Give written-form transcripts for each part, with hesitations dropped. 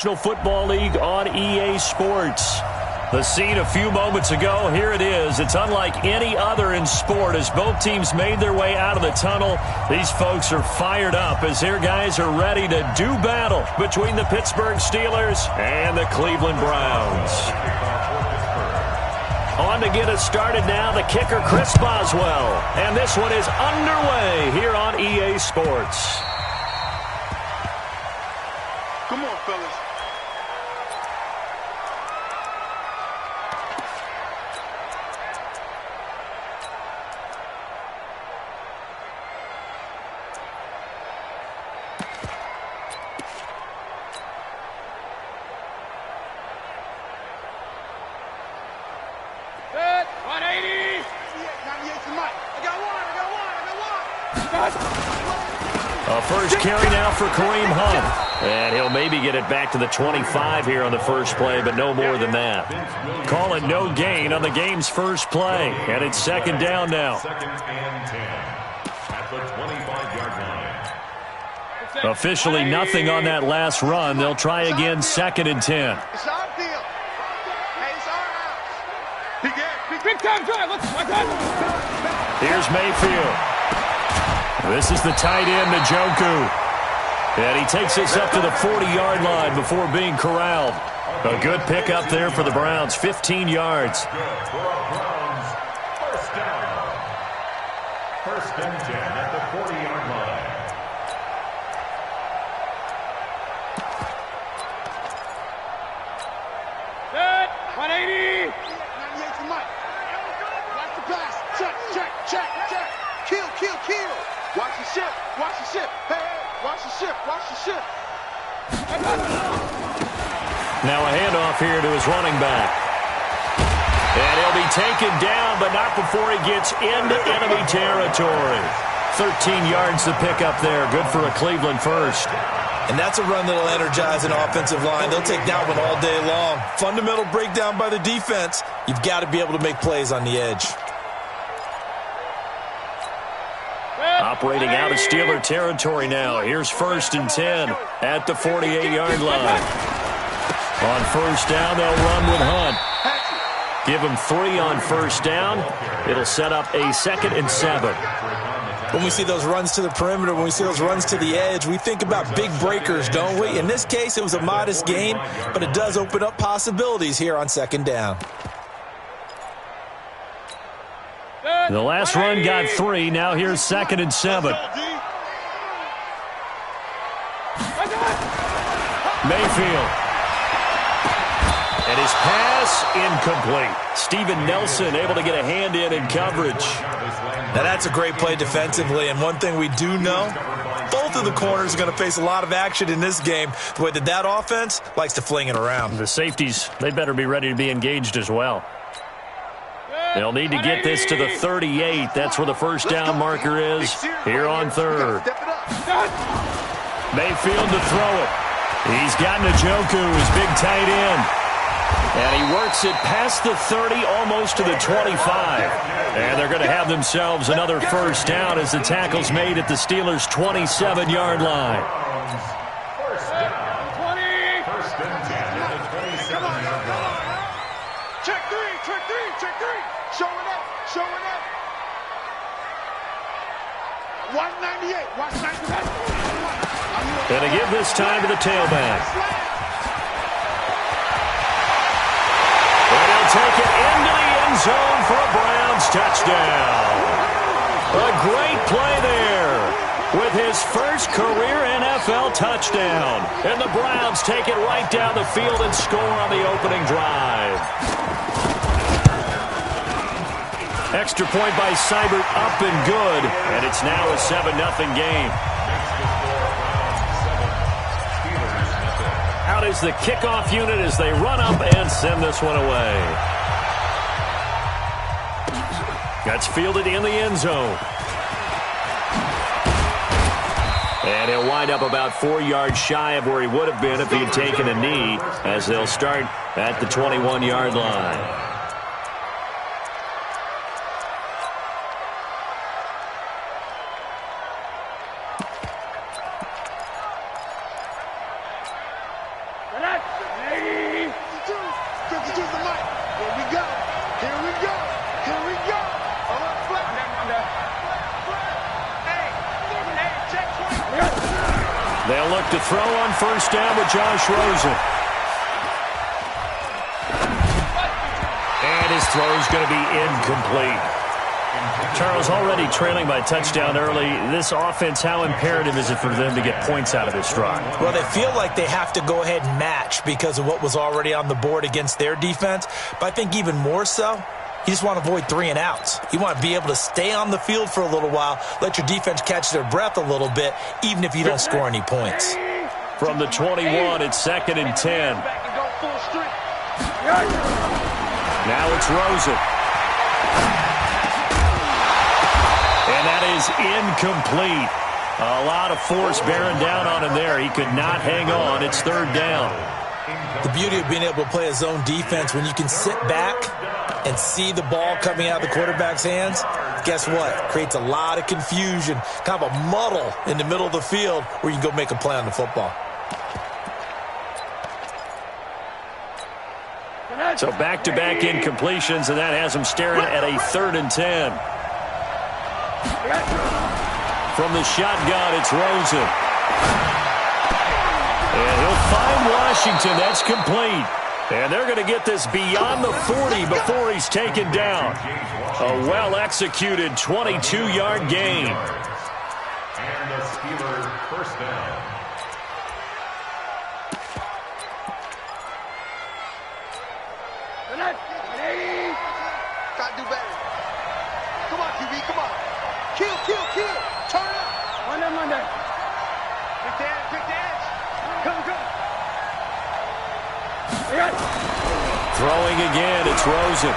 National Football League on EA Sports. The scene a few moments ago, here it is. It's unlike any other in sport as both teams made their way out of the tunnel. These folks are fired up as their guys are ready to do battle between the Pittsburgh Steelers and the Cleveland Browns. On to get us started now, the kicker, Chris Boswell. And this one is underway here on EA Sports. Come on, fellas. Good. 180. 98 to Mike. I got one. A first carry now for Kareem Hunt. And he'll maybe get it back to the 25 here on the first play, but no more than that. Call it no gain on the game's first play. And it's second down now. Second and 10 at the 25-yard line. Officially nothing on that last run. They'll try again second and 10. It's our deal. Hey, it's our house. Big time drive. Let's go. Here's Mayfield. This is the tight end, Njoku. And he takes us up to the 40-yard line before being corralled. A good pickup there for the Browns, 15 yards. First down. First and 10 at the 40-yard line. Good. 180. 98 to Mike. Watch the pass. Check. Kill. Watch the ship. Hey, watch the ship. Now a handoff here to his running back. And he'll be taken down, but not before he gets into enemy territory. 13 yards to pick up there. Good for a Cleveland first. And that's a run that'll energize an offensive line. They'll take that one all day long. Fundamental breakdown by the defense. You've got to be able to make plays on the edge. Operating out of Steeler territory now. Here's first and 10 at the 48-yard line. On first down, they'll run with Hunt. Give him 3 on first down. It'll set up a second and 7. When we see those runs to the perimeter, when we see those runs to the edge, we think about big breakers, don't we? In this case, it was a modest gain, but it does open up possibilities here on second down. The last run got 3. Now here's second and 7. Mayfield. And his pass incomplete. Steven Nelson able to get a hand in coverage. Now that's a great play defensively, and one thing we do know, both of the corners are going to face a lot of action in this game, the way that offense likes to fling it around. The safeties, they better be ready to be engaged as well. They'll need to get this to the 38. That's where the first down marker is here on third. Mayfield to throw it. He's got Njoku, his big tight end. And he works it past the 30, almost to the 25. And they're going to have themselves another first down as the tackle's made at the Steelers' 27-yard line. First down. 20. First and 10 at the 27-yard line. Check three. Showing up. 198. Watch 98. And to give this time to the tailback. And he'll take it into the end zone for a Browns touchdown. A great play there with his first career NFL touchdown. And the Browns take it right down the field and score on the opening drive. Extra point by Seibert, up and good. And it's now a 7-0 game. Out is the kickoff unit as they run up and send this one away. That's fielded in the end zone. And he'll wind up about 4 yards shy of where he would have been if he had taken a knee, as they'll start at the 21-yard line. throw on first down with Josh Rosen. And his throw is going to be incomplete. Charles, already trailing by touchdown early. This offense, how imperative is it for them to get points out of this drive? Well, they feel like they have to go ahead and match because of what was already on the board against their defense. But I think even more so, you just want to avoid 3 and outs. You want to be able to stay on the field for a little while, let your defense catch their breath a little bit, even if you don't score any points. From the 21, it's 2nd and 10. Now it's Rosen. And that is incomplete. A lot of force bearing down on him there. He could not hang on. It's 3rd down. The beauty of being able to play a zone defense, when you can sit back and see the ball coming out of the quarterback's hands, guess what? Creates a lot of confusion, kind of a muddle in the middle of the field where you can go make a play on the football. So back-to-back incompletions, and that has him staring at a 3rd and 10. From the shotgun, it's Rosen. And he'll find Washington. That's complete. And they're going to get this beyond the 40 before he's taken down. A well-executed 22-yard gain. And the Steelers first down. Gotta do better. Come on, QB, come on. Kill. Turn it up. Monday. Quick dance. Come. Throwing again, it's Rosen.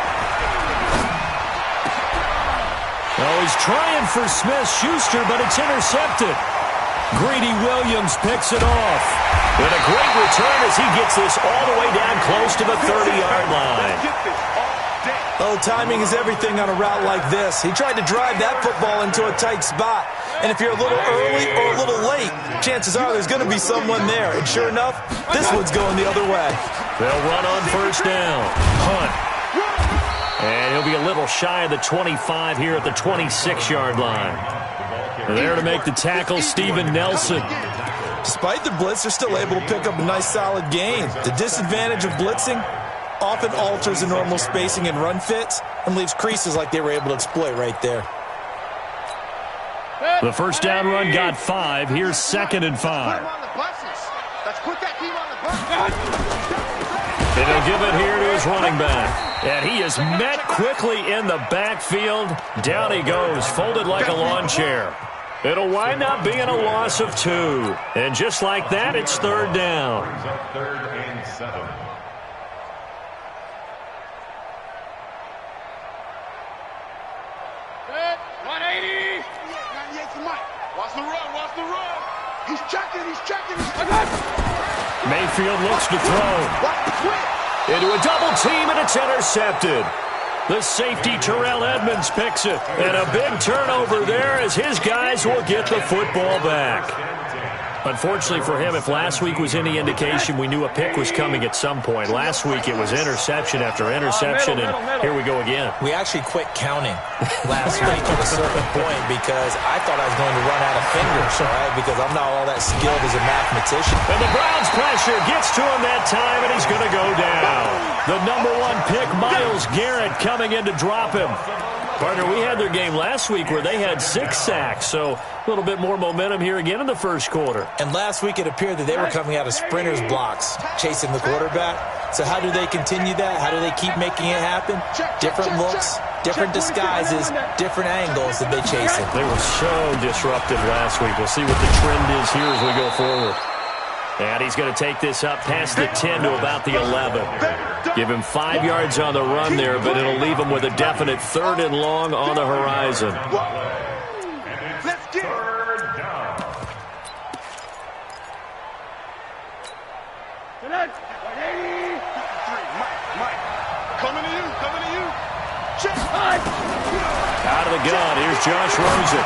Oh, he's trying for Smith-Schuster, but it's intercepted. Greedy Williams picks it off. And a great return as he gets this all the way down close to the 30-yard line. Oh, timing is everything on a route like this. He tried to drive that football into a tight spot. And if you're a little early or a little late, chances are there's going to be someone there. And sure enough, this one's going the other way. They'll run on first down. Hunt. And he'll be a little shy of the 25 here at the 26-yard line. There to make the tackle, Steven Nelson. Despite the blitz, they're still able to pick up a nice solid gain. The disadvantage of blitzing often alters the normal spacing and run fits and leaves creases like they were able to exploit right there. The first down run got 5. Here's 2nd and 5. And he'll give it here to his running back. And he is met quickly in the backfield. Down he goes, folded like a lawn chair. It'll wind up being a loss of 2. And just like that, it's 3rd down. 3rd and 7. Watch the run. He's checking. Mayfield looks to throw. Into a double team, and it's intercepted. The safety, Terrell Edmonds, picks it. And a big turnover there as his guys will get the football back. Unfortunately for him, if last week was any indication, we knew a pick was coming at some point. Last week it was interception after interception, and here we go again. We actually quit counting last week at a certain point because I thought I was going to run out of fingers, all right, because I'm not all that skilled as a mathematician. And the Browns pressure gets to him that time, and he's going to go down. The #1 pick, Myles Garrett, coming in to drop him. Partner, we had their game last week where they had 6 sacks, so a little bit more momentum here again in the first quarter. And last week it appeared that they were coming out of sprinters blocks, chasing the quarterback. So how do they continue that? How do they keep making it happen? Different looks, different disguises, different angles that they chase it. They were so disruptive last week. We'll see what the trend is here as we go forward. And he's going to take this up past the 10 to about the 11. Give him 5 yards on the run there, but it'll leave him with a definite 3rd and long on the horizon. Let's get it. 3rd down. Mike. Coming to you. Check. Out of the gun, here's Josh Rosen.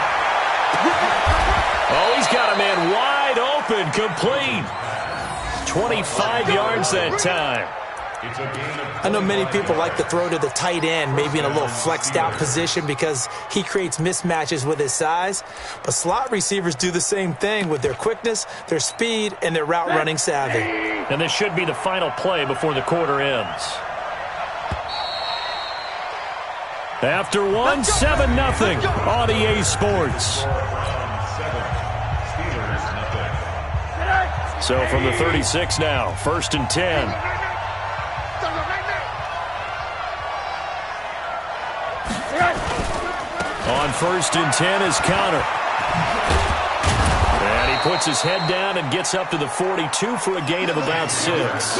Oh, he's got a man wide open, complete. 25 yards that time. I know many people like to throw to the tight end, maybe in a little flexed out position because he creates mismatches with his size. But slot receivers do the same thing with their quickness, their speed, and their route running savvy. And this should be the final play before the quarter ends. After 1, 7-0 on EA Sports. So from the 36 now, 1st and 10. On 1st and 10 is Connor. And he puts his head down and gets up to the 42 for a gain of about 6.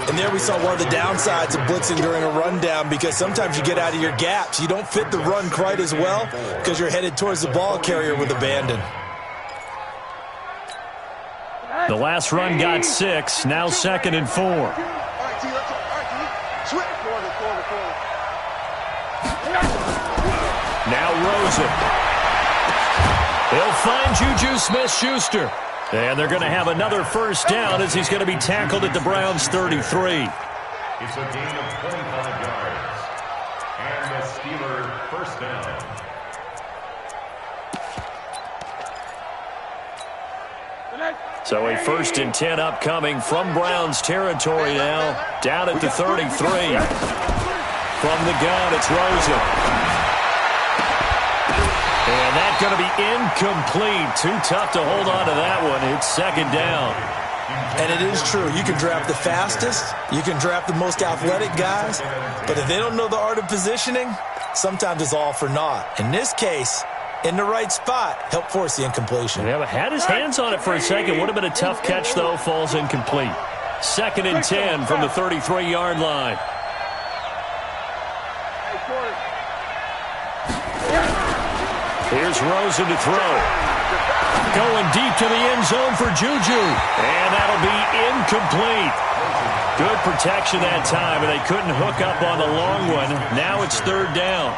And there we saw one of the downsides of blitzing during a rundown, because sometimes you get out of your gaps. You don't fit the run quite as well because you're headed towards the ball carrier with abandon. The last run got 6. Now 2nd and 4. All right, T, let's go. All right, T. Switch. Forward. Now Rosen. He'll find Juju Smith-Schuster. And they're going to have another first down as he's going to be tackled at the Browns' 33. It's a gain of 25 yards. And the Steelers first down. So a 1st and 10 upcoming from Browns territory now. Down at the 33. From the gun, it's Rosen. And that's going to be incomplete. Too tough to hold on to that one. It's 2nd down. And it is true. You can draft the fastest. You can draft the most athletic guys. But if they don't know the art of positioning, sometimes it's all for naught. In this case, in the right spot, help force the incompletion. Yeah, but had his hands on it for a second. Would have been a tough catch, though. Falls incomplete. 2nd and 10 from the 33-yard line. Here's Rosen to throw. Going deep to the end zone for Juju. And that'll be incomplete. Good protection that time, and they couldn't hook up on the long one. Now it's 3rd down.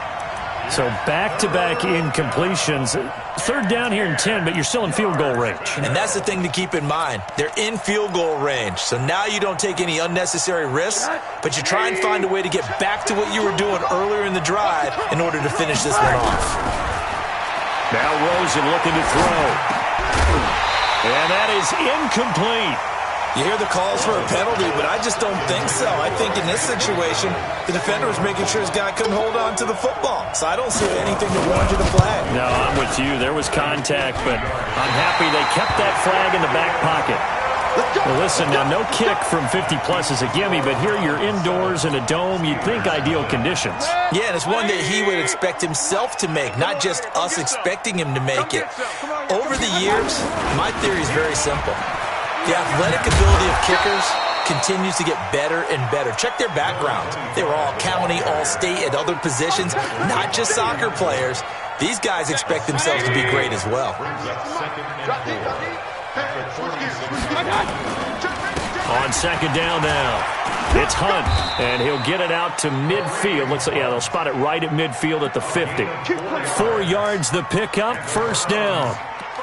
So back-to-back incompletions. 3rd down here in 10, but you're still in field goal range. And that's the thing to keep in mind. They're in field goal range. So now you don't take any unnecessary risks, but you try and find a way to get back to what you were doing earlier in the drive in order to finish this one off. Now Rosen looking to throw. And that is incomplete. You hear the calls for a penalty, but I just don't think so. I think in this situation, the defender was making sure his guy couldn't hold on to the football. So I don't see anything that warranted a flag. No, I'm with you. There was contact, but I'm happy they kept that flag in the back pocket. Well, listen, now no kick from 50-plus is a gimme, but here you're indoors in a dome. You'd think ideal conditions. Yeah, and it's one that he would expect himself to make, not just us expecting him to make it. Over the years, my theory is very simple. The athletic ability of kickers continues to get better and better. Check their backgrounds. They were all county, all state, at other positions, not just soccer players. These guys expect themselves to be great as well. On 2nd down now, it's Hunt, and he'll get it out to midfield. Looks like, yeah, they'll spot it right at midfield at the 50. 4 yards the pickup, 1st down.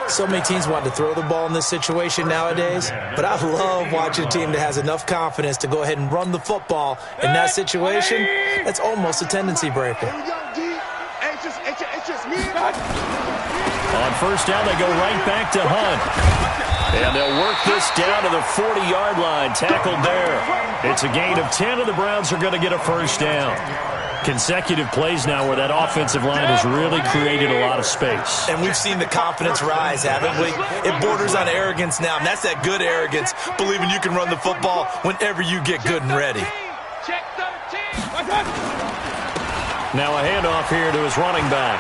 So many teams want to throw the ball in this situation nowadays, but I love watching a team that has enough confidence to go ahead and run the football. In that situation, that's almost a tendency breaker. On 1st down, they go right back to Hunt. And they'll work this down to the 40-yard line. Tackled there. It's a gain of 10, and the Browns are going to get a 1st down. Consecutive plays now where that offensive line has really created a lot of space. And we've seen the confidence rise, haven't we? It borders on arrogance now, and that's that good arrogance, believing you can run the football whenever you get good and ready. Now a handoff here to his running back.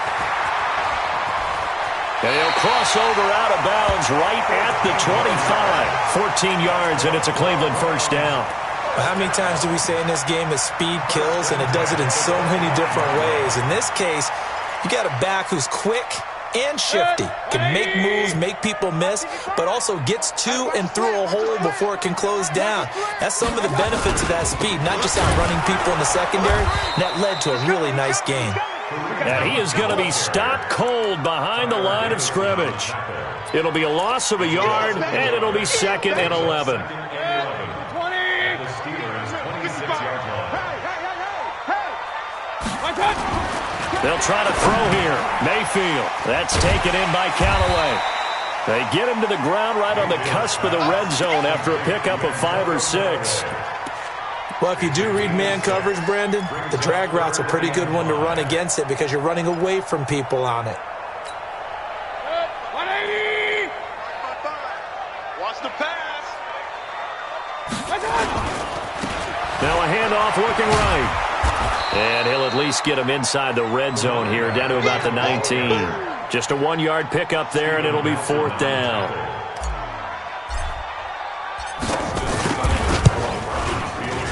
And he'll cross over out of bounds right at the 25. 14 yards, and it's a Cleveland 1st down. How many times do we say in this game that speed kills, and it does it in so many different ways? In this case, you got a back who's quick and shifty, can make moves, make people miss, but also gets to and through a hole before it can close down. That's some of the benefits of that speed, not just outrunning people in the secondary. That led to a really nice game. And he is going to be stopped cold behind the line of scrimmage. It'll be a loss of a yard, and it'll be 2nd and 11. They'll try to throw here. Mayfield. That's taken in by Callaway. They get him to the ground right on the cusp of the red zone after a pickup of 5 or 6. Well, if you do read man coverage, Brandon, the drag route's a pretty good one to run against it because you're running away from people on it. 180! Watch the pass. Now a handoff looking right. And he'll at least get him inside the red zone here, down to about the 19. Just a 1-yard pickup there, and it'll be 4th down.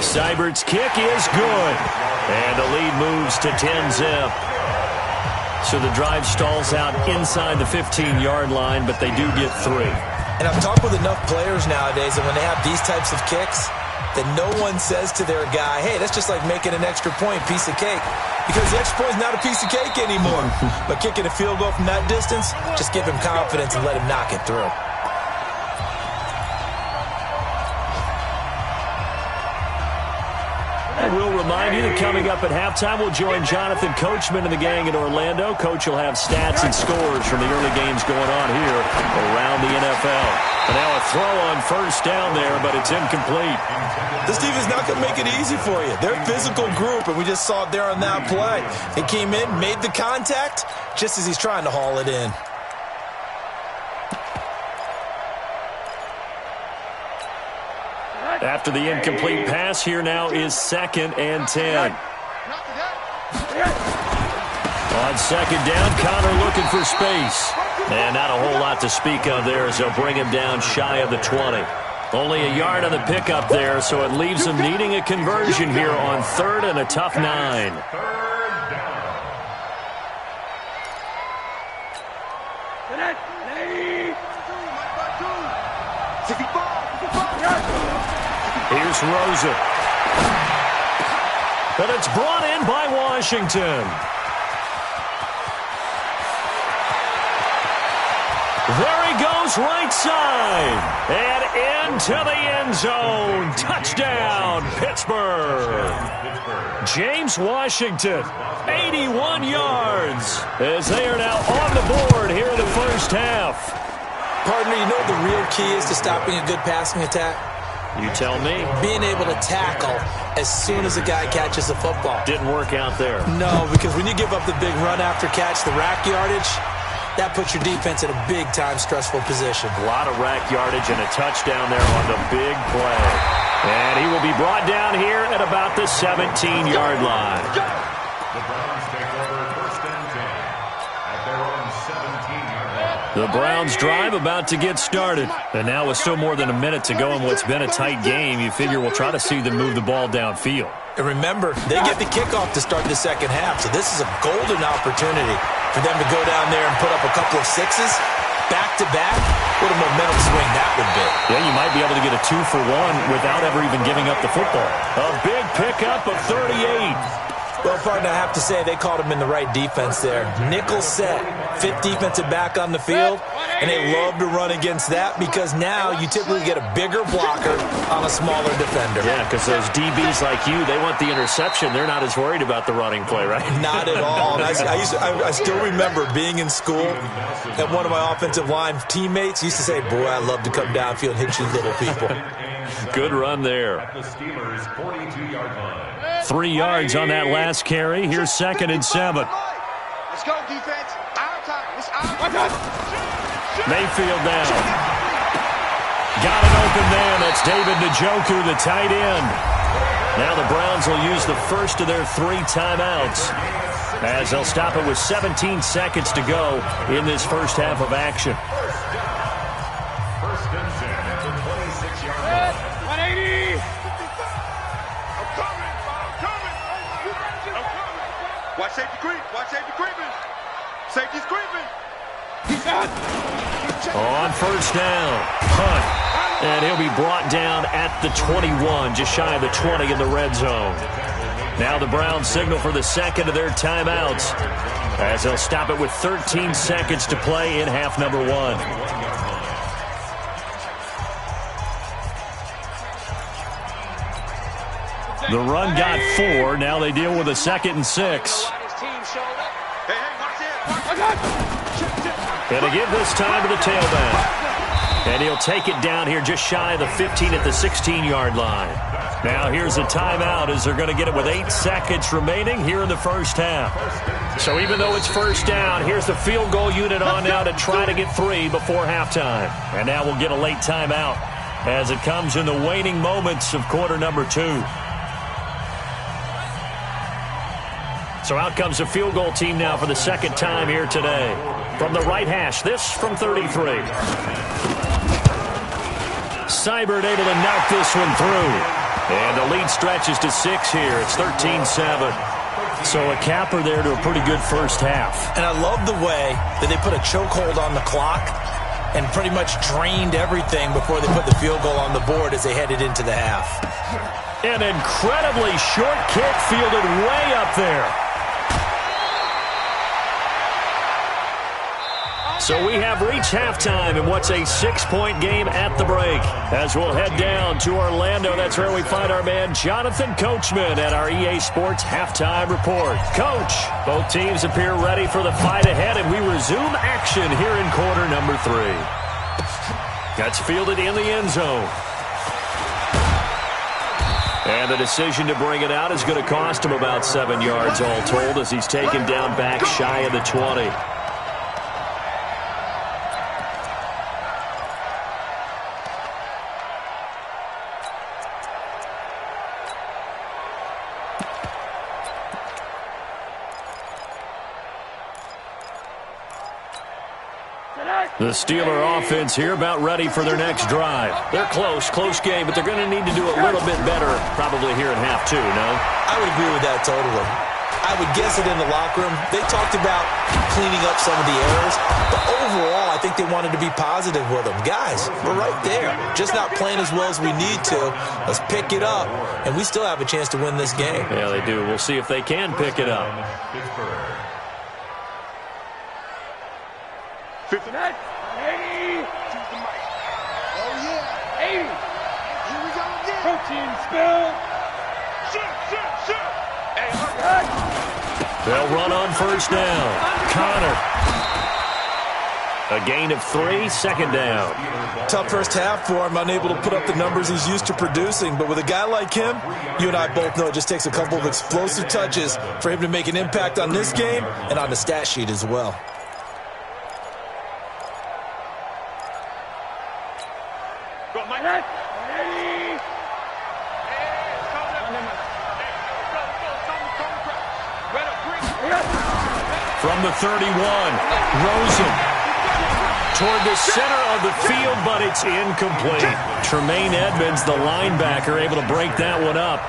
Seibert's kick is good. And the lead moves to 10-zip. So the drive stalls out inside the 15-yard line, but they do get 3. And I've talked with enough players nowadays that when they have these types of kicks, that no one says to their guy, hey, that's just like making an extra point, piece of cake. Because the extra point is not a piece of cake anymore. But kicking a field goal from that distance, just give him confidence and let him knock it through. And we'll remind you that coming up at halftime, we'll join Jonathan Coachman and the gang in Orlando. Coach will have stats and scores from the early games going on here around the NFL. And now a throw on first down there, but it's incomplete. This defense is not going to make it easy for you. They're a physical group, and we just saw it there on that play. He came in, made the contact, just as he's trying to haul it in. After the incomplete pass, here now is 2nd and 10. On 2nd down, Connor looking for space. And not a whole lot to speak of there as they'll bring him down shy of the 20. Only a yard on the pickup there, so it leaves them needing a conversion here on 3rd and a tough 9. Here's Rosa. But it's brought in by Washington. There he goes, right side. And into the end zone. Touchdown, Pittsburgh. James Washington, 81 yards, as they are now on the board here in the first half. Partner, you know what the real key is to stopping a good passing attack? You tell me. Being able to tackle as soon as a guy catches the football. Didn't work out there. No, because when you give up the big run after catch, the rack yardage, that puts your defense in a big-time stressful position. A lot of rack yardage and a touchdown there on the big play. And he will be brought down here at about the 17-yard line. The Browns take over 1st and 10 at their own 17-yard line. The Browns drive about to get started. And now with still more than a minute to go in what's been a tight game, you figure we'll try to see them move the ball downfield. And remember, they get the kickoff to start the second half, so this is a golden opportunity for them to go down there and put up a couple of 6s back-to-back. What a momentum swing that would be. Yeah, you might be able to get a 2-for-1 without ever even giving up the football. A big pickup of 38. Well, partner, I have to say they called him in the right defense there. Nickel set, 5th defensive back on the field, and they love to run against that because now you typically get a bigger blocker on a smaller defender. Yeah, because those DBs like you, they want the interception. They're not as worried about the running play, right? Not at all. And I still remember being in school, and one of my offensive line teammates used to say, boy, I love to come downfield and hit you little people. Good run there. At the Steelers' 42-yard line. 3 yards on that last carry. Here's 2nd and 7. Let's go, defense. Our time. It's our time. Mayfield down. Got it open there. That's David Njoku, the tight end. Now the Browns will use the first of their 3 timeouts as they'll stop it with 17 seconds to go in this first half of action. First and 10 at the 26-yard line. 180! I'm coming. Watch safety creep. Watch safety creeping. Safety's creeping. He's out! On first down, punt, and he'll be brought down at the 21, just shy of the 20 in the red zone. Now the Browns signal for the second of their timeouts as they'll stop it with 13 seconds to play in half number 1. The run got 4. Now they deal with a 2nd and 6. shoulder. Hey, watch it. And to give this time to the tailback. And he'll take it down here just shy of the 15 at the 16-yard line. Now here's a timeout as they're going to get it with 8 seconds remaining here in the first half. So even though it's first down, here's the field goal unit on now to try to get 3 before halftime. And now we'll get a late timeout as it comes in the waning moments of quarter number 2. So out comes the field goal team now for the second time here today. From the right hash, this from 33. Seibert able to knock this one through. And the lead stretches to 6 here. It's 13-7. So a capper there to a pretty good first half. And I love the way that they put a chokehold on the clock and pretty much drained everything before they put the field goal on the board as they headed into the half. An incredibly short kick fielded way up there. So we have reached halftime in what's a 6-point game at the break. As we'll head down to Orlando, that's where we find our man Jonathan Coachman at our EA Sports Halftime Report. Coach, both teams appear ready for the fight ahead, and we resume action here in quarter number 3. That's fielded in the end zone. And the decision to bring it out is going to cost him about 7 yards all told as he's taken down back shy of the 20. The Steeler offense here about ready for their next drive. They're close game, but they're going to need to do a little bit better probably here in half 2, no? I would agree with that totally. I would guess it in the locker room. They talked about cleaning up some of the errors, but overall I think they wanted to be positive with them. Guys, we're right there. Just not playing as well as we need to. Let's pick it up, and we still have a chance to win this game. Yeah, they do. We'll see if they can pick it up. 59. 80. Choose the mic. Oh, yeah. 80. Here we go again. Protein spill. Shoot. Hey, look. They'll run on first down. Connor. A gain of 3, second down. Tough first half for him, unable to put up the numbers he's used to producing. But with a guy like him, you and I both know it just takes a couple of explosive touches for him to make an impact on this game and on the stat sheet as well. From the 31, Rosen toward the center of the field, but it's incomplete. Tremaine Edmonds, the linebacker, able to break that one up.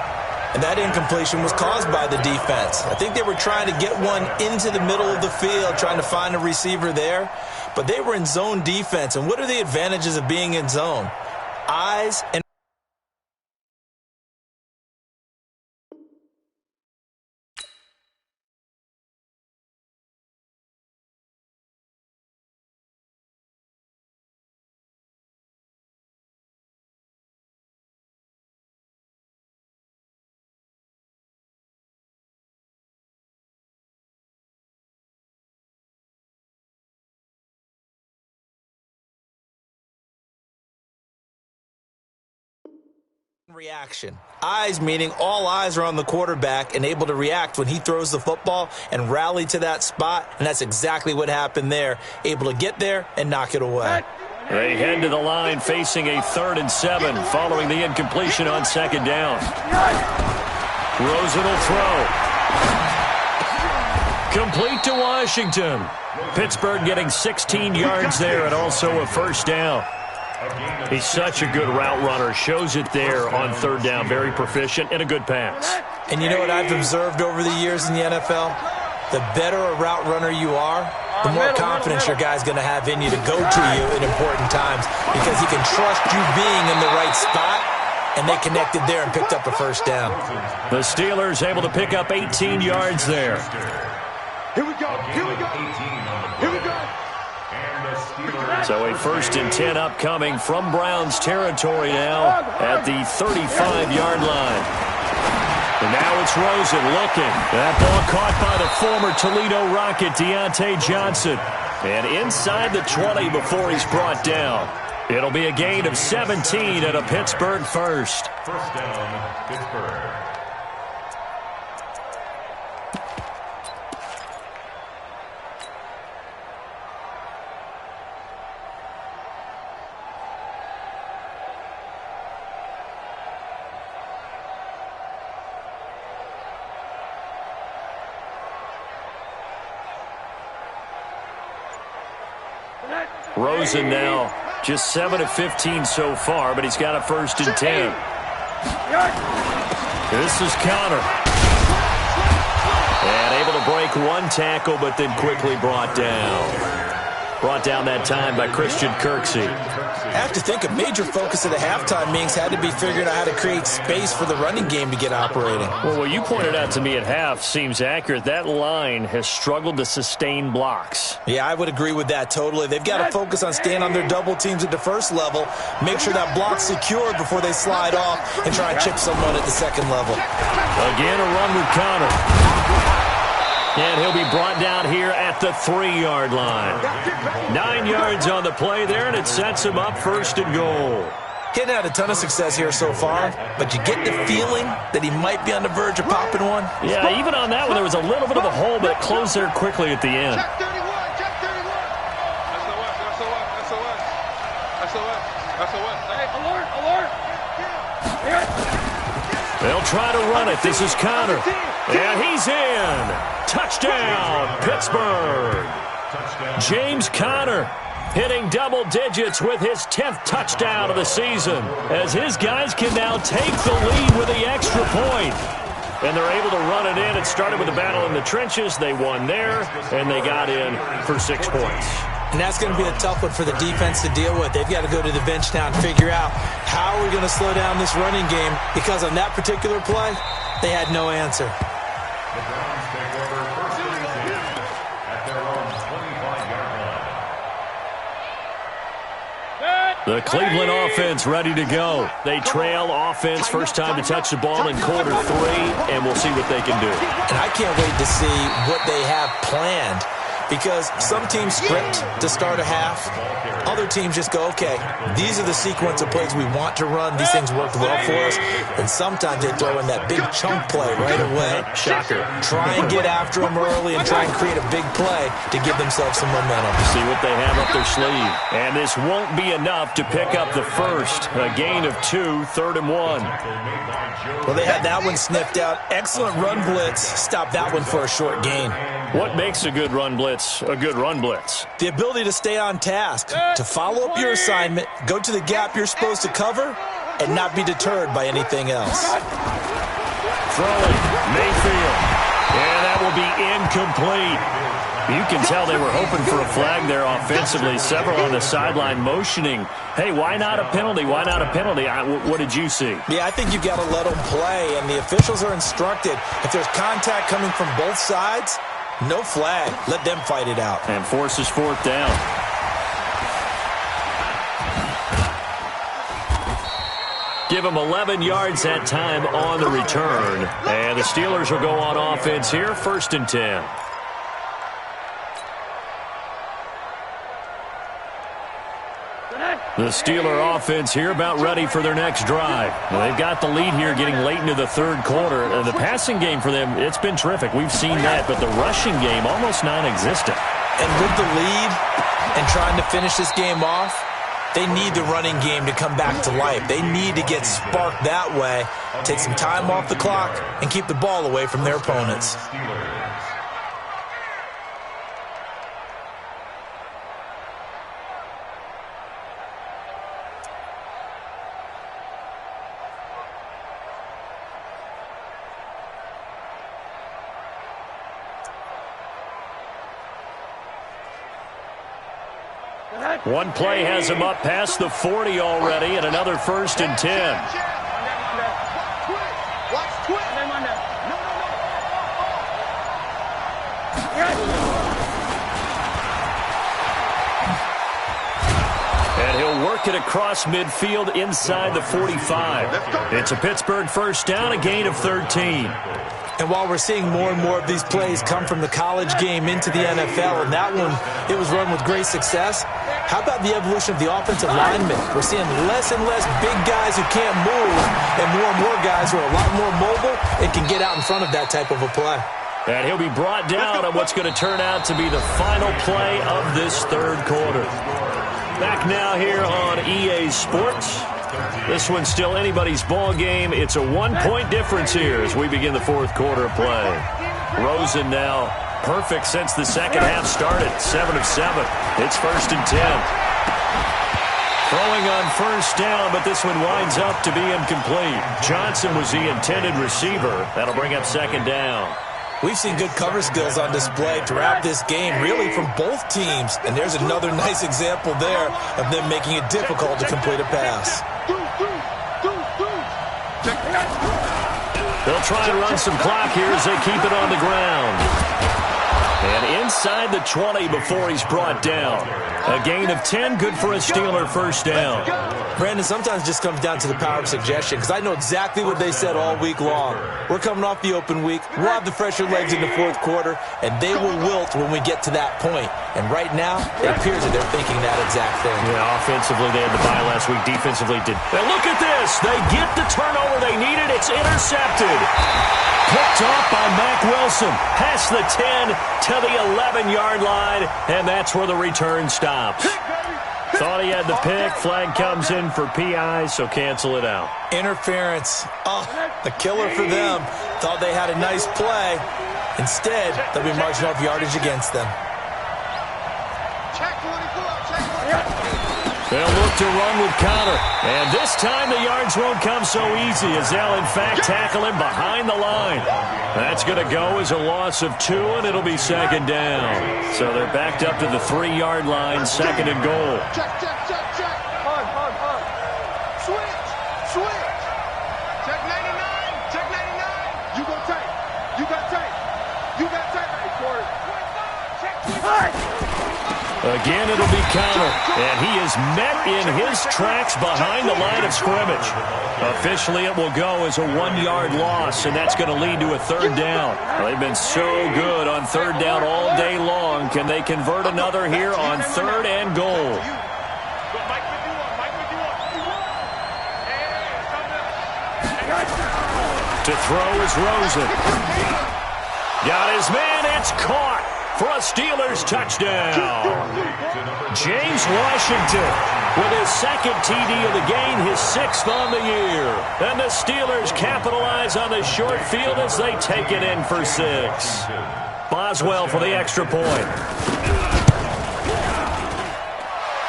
And that incompletion was caused by the defense. I think they were trying to get one into the middle of the field, trying to find a receiver there. But they were in zone defense. And what are the advantages of being in zone? Eyes and reaction. Eyes meaning all eyes are on the quarterback and able to react when he throws the football and rally to that spot, and that's exactly what happened there. Able to get there and knock it away. They head to the line facing a 3rd and 7 following the incompletion on second down. Rosen will throw. Complete to Washington. Pittsburgh getting 16 yards there and also a first down. He's such a good route runner. Shows it there on 3rd down. Very proficient and a good pass. And you know what I've observed over the years in the NFL? The better a route runner you are, the more confidence your guy's going to have in you to go to you in important times because he can trust you being in the right spot, and they connected there and picked up a first down. The Steelers able to pick up 18 yards there. Here we go. So a 1st and 10 upcoming from Browns territory now at the 35-yard line. And now it's Rosen looking. That ball caught by the former Toledo Rocket, Deontay Johnson. And inside the 20 before he's brought down. It'll be a gain of 17 and a Pittsburgh first. First down, Pittsburgh. Rosen now just 7 of 15 so far, but he's got a 1st and 10. This is Connor. And able to break one tackle, but then quickly brought down. Brought down that time by Christian Kirksey. I have to think a major focus of the halftime meetings had to be figuring out how to create space for the running game to get operating. Well, what you pointed out to me at half seems accurate. That line has struggled to sustain blocks. Yeah, I would agree with that totally. They've got to focus on staying on their double teams at the first level, make sure that block's secured before they slide off and try and chip someone at the second level. Again, a run with Connor. And he'll be brought down here at the 3-yard line. 9 yards on the play there, and it sets him up 1st and goal. He hadn't had a ton of success here so far, but you get the feeling that he might be on the verge of popping one. Yeah, even on that one, there was a little bit of a hole, but it closed there quickly at the end. Check 31, check 31. SOS. Hey, alert. They'll try to run it. This is Connor. And he's in. Touchdown, Pittsburgh. James Conner hitting double digits with his 10th touchdown of the season, as his guys can now take the lead with the extra point. And they're able to run it in. It started with a battle in the trenches. They won there, and they got in for 6 points. And that's going to be a tough one for the defense to deal with. They've got to go to the bench now and figure out how we're going to slow down this running game, because on that particular play, they had no answer. The Browns take over 1st and 10 at their own 25-yard line. The Cleveland offense ready to go. They trail offense, first time to touch the ball in quarter 3, and we'll see what they can do. And I can't wait to see what they have planned, because some teams script to start a half. Other teams just go, okay, these are the sequence of plays we want to run. These things worked well for us. And sometimes they throw in that big chunk play right away. Shocker. Try and get after them early and try and create a big play to give themselves some momentum. See what they have up their sleeve. And this won't be enough to pick up the first. A gain of 2, 3rd and 1. Well, they had that one sniffed out. Excellent run blitz. Stop that one for a short gain. What makes a good run blitz a good run blitz? The ability to stay on task, to follow up your assignment, go to the gap you're supposed to cover, and not be deterred by anything else. Throwing, Mayfield. And that will be incomplete. You can tell they were hoping for a flag there offensively. Several on the sideline motioning, hey, why not a penalty? Why not a penalty? What did you see? Yeah, I think you've got to let them play, and the officials are instructed. If there's contact coming from both sides, no flag. Let them fight it out. And forces 4th down. Give them 11 yards that time on the return. And the Steelers will go on offense here, 1st and 10. The Steeler offense here about ready for their next drive. Well, they've got the lead here getting late into the 3rd quarter. The passing game for them, it's been terrific. We've seen that, but the rushing game almost non-existent. And with the lead and trying to finish this game off, they need the running game to come back to life. They need to get sparked that way, take some time off the clock, and keep the ball away from their opponents. One play has him up past the 40 already, and another 1st and 10. And he'll work it across midfield inside the 45. It's a Pittsburgh first down, a gain of 13. And while we're seeing more and more of these plays come from the college game into the NFL, and that one, it was run with great success, how about the evolution of the offensive linemen? We're seeing less and less big guys who can't move and more guys who are a lot more mobile and can get out in front of that type of a play. And he'll be brought down on what's going to turn out to be the final play of this third quarter. Back now here on EA Sports. This one's still anybody's ball game. It's a 1-point difference here as we begin the fourth quarter of play. Rosen now perfect since the second half started. 7 of 7. It's 1st and 10. Throwing on first down, but this one winds up to be incomplete. Johnson was the intended receiver. That'll bring up 2nd down. We've seen good cover skills on display throughout this game, really from both teams. And there's another nice example there of them making it difficult to complete a pass. They'll try and run some clock here as they keep it on the ground. And inside the 20 before he's brought down. A gain of 10, good for a Steeler first down. Brandon, sometimes it just comes down to the power of suggestion, because I know exactly what they said all week long. We're coming off the open week. We'll have the fresher legs in the fourth quarter, and they will wilt when we get to that point. And right now, it appears that they're thinking that exact thing. Yeah, offensively, they had the bye last week. Defensively, did. And look at this. They get the turnover they needed. It's intercepted. Picked off by Mack Wilson. Past the 10 to the 11-yard line, and that's where the return stops. Thought he had the pick. Flag comes in for PI, so cancel it out. Interference. Oh, a killer for them. Thought they had a nice play. Instead, they'll be marching off yardage against them. They'll look to run with Connor. And this time the yards won't come so easy as they'll, in fact, tackle him behind the line. That's going to go as a loss of 2, and it'll be 2nd down. So they're backed up to the 3-yard line, 2nd and goal. Check. Switch. Check 99. Check 99. You got tape. Again, it'll be Connor, and he is met in his tracks behind the line of scrimmage. Officially, it will go as a 1-yard loss, and that's going to lead to a 3rd down. They've been so good on 3rd down all day long. Can they convert another here on 3rd and goal? To throw is Rosen. Got his man, it's caught for a Steelers touchdown. James Washington with his 2nd TD of the game, his 6th on the year. And the Steelers capitalize on the short field as they take it in for 6. Boswell for the extra point.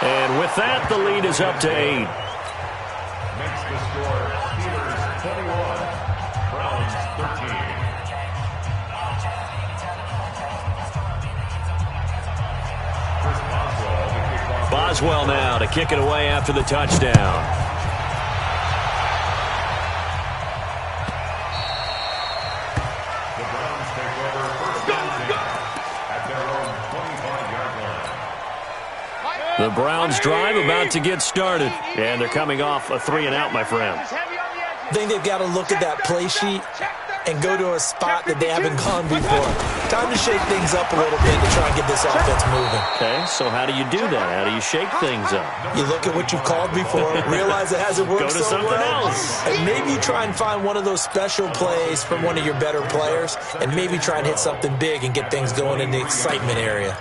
And with that, the lead is up to 8. Makes the score Steelers 21, Browns 13. Boswell now to kick it away after the touchdown. The Browns take over first and 10 at their own 25-yard line. The Browns drive about to get started, and they're coming off a 3-and-out, my friend. I think they've got to look at that play sheet and go to a spot that they haven't gone before. Time to shake things up a little bit to try and get this offense moving. Okay, so how do you do that? How do you shake things up? You look at what you've called before, realize it hasn't worked Go to so something well, else. and maybe you try and find one of those special plays from one of your better players, and maybe try and hit something big and get things going in the excitement area.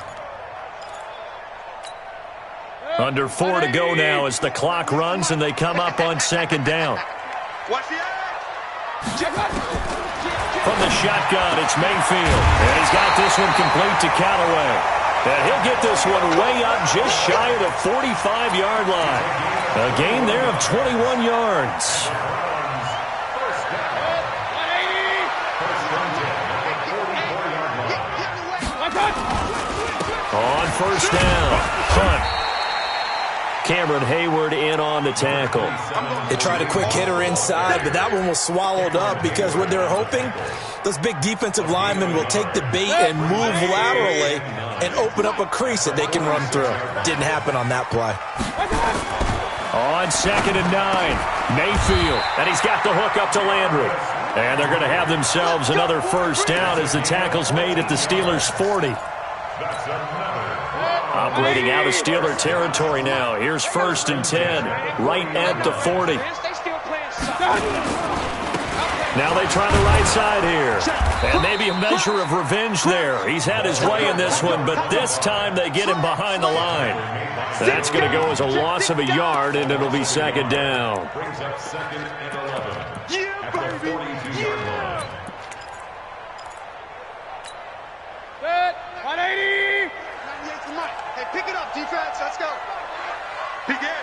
Under 4 to go now as the clock runs and they come up on 2nd down. Watch the From the shotgun, it's Mayfield. And he's got this one complete to Callaway. And he'll get this one way up just shy of the 45-yard line. A gain there of 21 yards. On first down, Hunt. Cameron Hayward in on the tackle. They tried a quick hitter inside, but that one was swallowed up because what they're hoping, those big defensive linemen will take the bait and move laterally and open up a crease that they can run through. Didn't happen on that play. On 2nd and 9, Mayfield. And he's got the hook up to Landry. And they're going to have themselves another first down as the tackle's made at the Steelers' 40. Operating out of Steeler territory now. Here's 1st and 10, right at the 40. Now they try the right side here. And maybe a measure of revenge there. He's had his way in this one, but this time they get him behind the line. That's going to go as a loss of a yard, and it'll be 2nd down. Brings up 2nd and 11 at the 42-yard line. Set. 180. 98 for Mike. Hey, pick it up, defense. Let's go. Begin.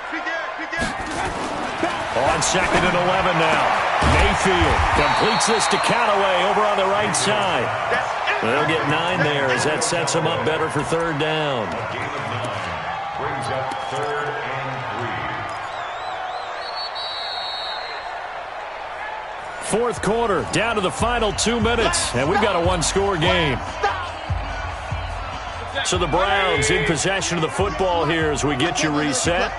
On 2nd and 11 now. Mayfield completes this to Callaway over on the right side. They'll get 9 there as that sets them up better for 3rd down. A gain of 9 brings up 3rd and 3. Fourth quarter, down to the final 2 minutes, and we've got a one-score game. So the Browns in possession of the football here as we get you reset.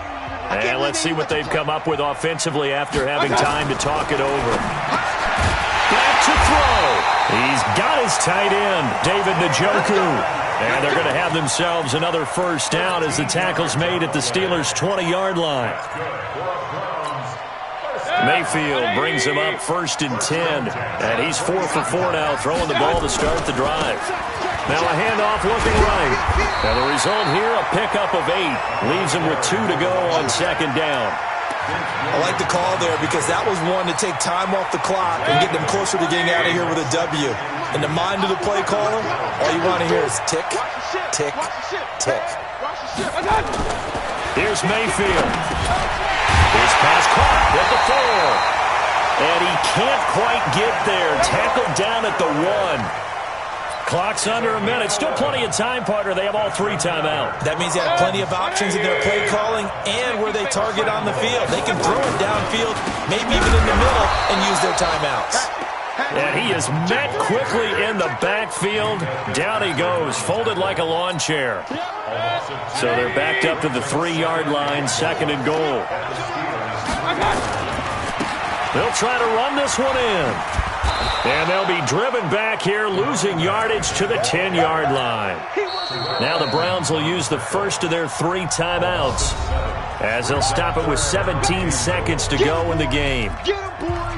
And let's see what they've come up with offensively after having time to talk it over. Back to throw. He's got his tight end, David Njoku. And they're going to have themselves another first down as the tackle's made at the Steelers' 20-yard line. Mayfield brings him up 1st and 10. And he's 4 for 4 now, throwing the ball to start the drive. Now a handoff looking right. And the result here, a pickup of 8. Leaves him with 2 to go on 2nd down. I like the call there because that was one to take time off the clock and get them closer to getting out of here with a W. In the mind of the play caller, all you want to hear is tick, tick, tick. Here's Mayfield. His pass caught at the 4. And he can't quite get there. Tackled down at the 1. Clock's under a minute. Still plenty of time, partner. They have all 3 timeouts. That means they have plenty of options in their play calling and where they target on the field. They can throw it downfield, maybe even in the middle, and use their timeouts. And he is met quickly in the backfield. Down he goes, folded like a lawn chair. So they're backed up to the 3-yard line, 2nd and goal. They'll try to run this one in. And they'll be driven back here, losing yardage to the 10-yard line. Now the Browns will use the first of their 3 timeouts as they'll stop it with 17 seconds to go in the game. Get him, boy.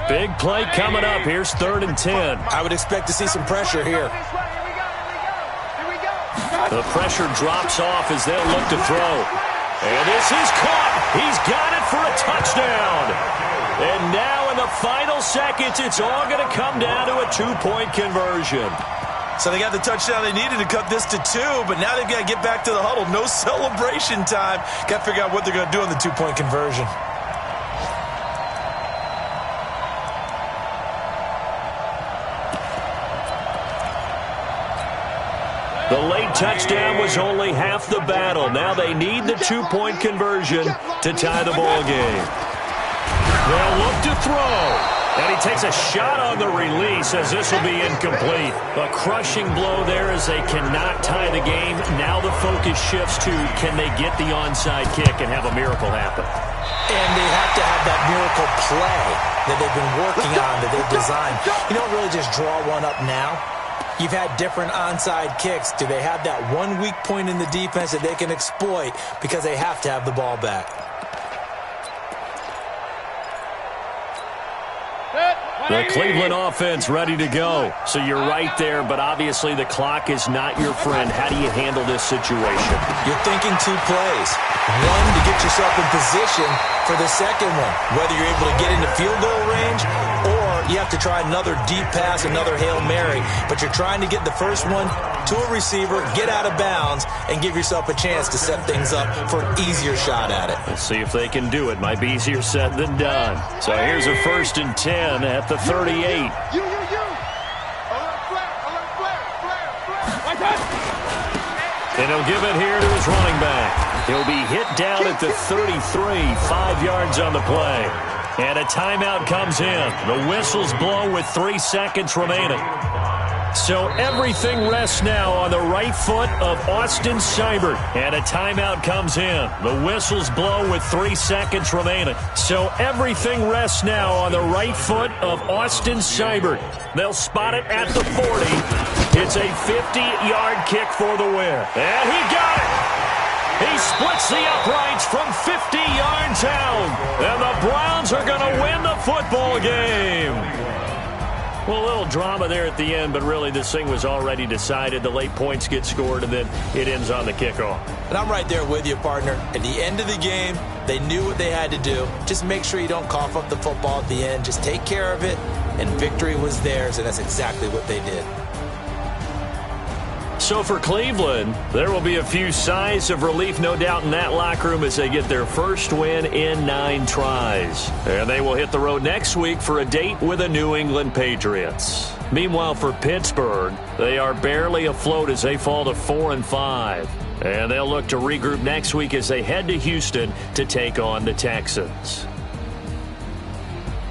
Big play coming up. Here's 3rd and 10. I would expect to see some pressure here. The pressure drops off as they'll look to throw. And this is caught. He's got it for a touchdown. And now in the final seconds, it's all going to come down to a 2-point conversion. So they got the touchdown they needed to cut this to 2, but now they've got to get back to the huddle. No celebration time. Got to figure out what they're going to do on the 2-point conversion. The late touchdown was only half the battle. Now they need the 2-point conversion to tie the ball game. They'll look to throw. And he takes a shot on the release as this will be incomplete. A crushing blow there as they cannot tie the game. Now the focus shifts to can they get the onside kick and have a miracle happen. And they have to have that miracle play that they've been working on, that they've designed. You don't really just draw one up now. You've had different onside kicks. Do they have that one weak point in the defense that they can exploit because they have to have the ball back? The Cleveland offense ready to go. So you're right there, but obviously the clock is not your friend. How do you handle this situation? You're thinking 2 plays. One, to get yourself in position for the second one, whether you're able to get into field goal range or you have to try another deep pass, another Hail Mary. But you're trying to get the first one to a receiver, get out of bounds, and give yourself a chance to set things up for an easier shot at it. Let's see if they can do it. Might be easier said than done. So here's a 1st and 10 at the 38. You. Alert flare. My touch. And he'll give it here to his running back. He'll be hit down at the 33, 5 yards on the play. And a timeout comes in. The whistle's blown with 3 seconds remaining. So everything rests now on the right foot of Austin Seibert. And a timeout comes in. The whistle's blown with 3 seconds remaining. So everything rests now on the right foot of Austin Seibert. They'll spot it at the 40. It's a 50-yard kick for the win. And he got it! He splits the uprights from 50 yards out. And the Browns are going to win the football game. Well, a little drama there at the end, but really this thing was already decided. The late points get scored, and then it ends on the kickoff. And I'm right there with you, partner. At the end of the game, they knew what they had to do. Just make sure you don't cough up the football at the end. Just take care of it, and victory was theirs, and that's exactly what they did. So for Cleveland, there will be a few sighs of relief, no doubt, in that locker room as they get their first win in 9 tries. And they will hit the road next week for a date with the New England Patriots. Meanwhile, for Pittsburgh, they are barely afloat as they fall to 4-5. And they'll look to regroup next week as they head to Houston to take on the Texans.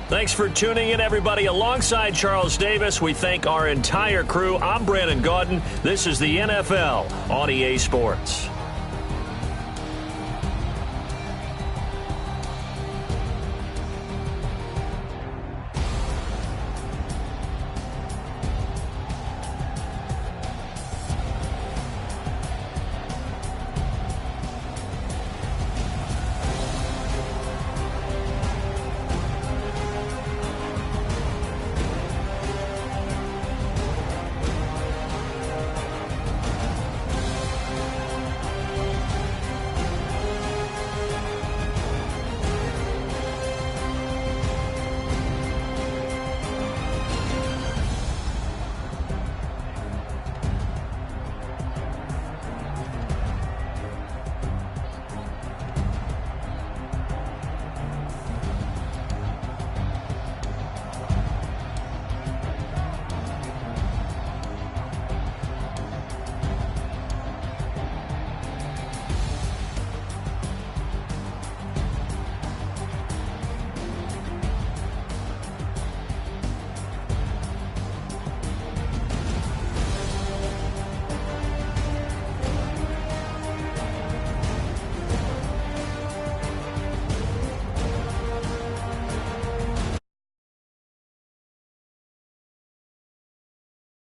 Thanks for tuning in, everybody. Alongside Charles Davis, we thank our entire crew. I'm Brandon Gaudin. This is the NFL on EA Sports.